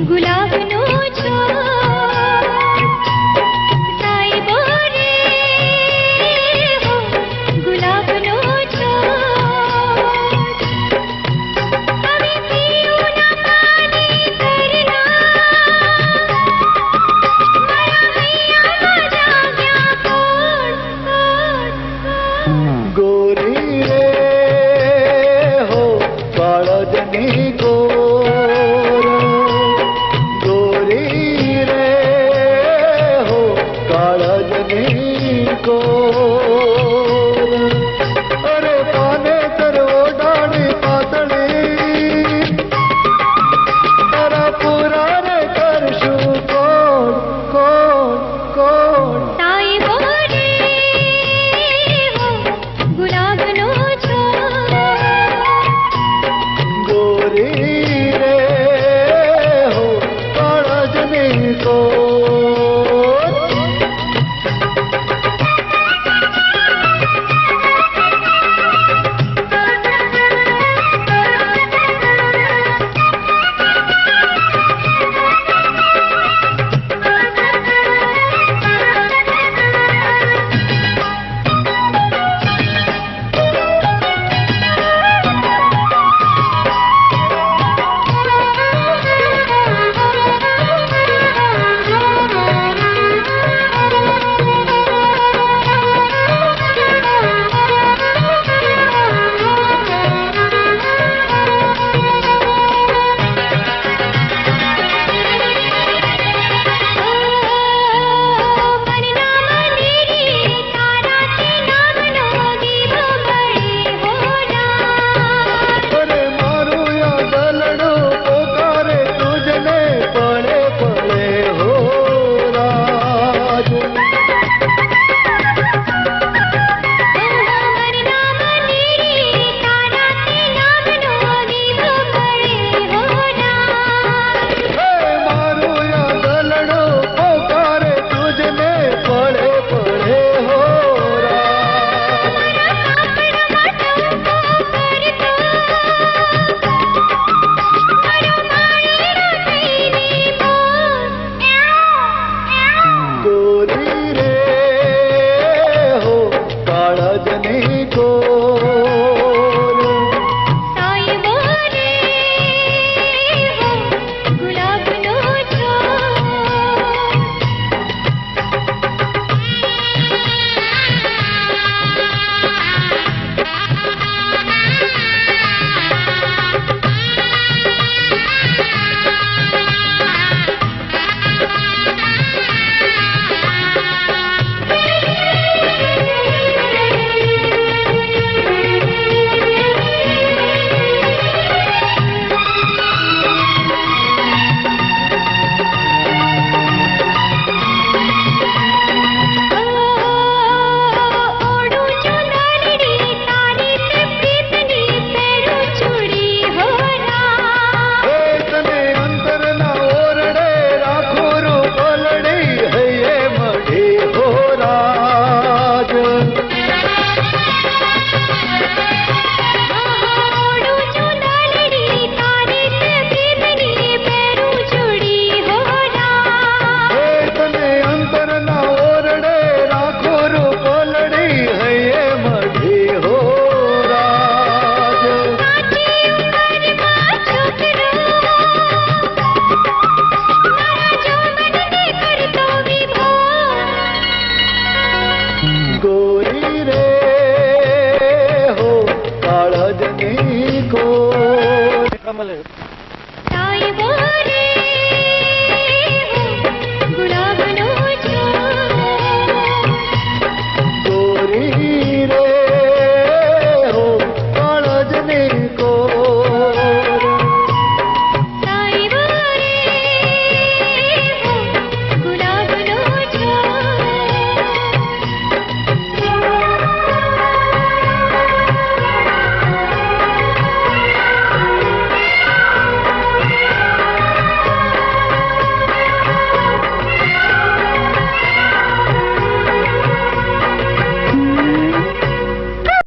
ગુલાબનો છોડ સાઈબો રે હો ગુલાબનો છોડ હવે પીવું ના પાણી કરના મારા હૈયામાં જાગ્યા કોડ ગોરી રે હો કાળજની ગોર ગોરી રે હો કાળજની ગોર અરે પાને તરો ડાળી પાતળી તારા પૂરા રે કરશું કોડ કોડ કોડ સાઈબો રે હો ગુલાબનો છોડ ગોરી રે હો કાળજની ગોર અરે મારું યા દલડું પોકારે તુજને પડે પડે હો રાજ હે મારું યા દલડું પોકારે તુજને પડે પડે હો રાજ ગોરી રે હો કાળજની ગોર સાઈબો રે હો ગુલાબનો ઓડું ચુંદડી તારી તે પ્રીતની પેરું ચૂડી હો ના હે તને અંતરના ઓરડે રાખું રૂ પલડી હૈયે મઢી હો રાજ ઓડું ચુંદડી તારી તે પ્રીતની પેરું ચૂડી હો ના હે તને અંતરના ઓરડે રાખું રૂ પલડી હૈયે મઢી હો રાજ કાચી ઉંમરમાં છોકરો મારા જોમનને કરતો વિભોર ગોરી રે હો કાળજની ગોર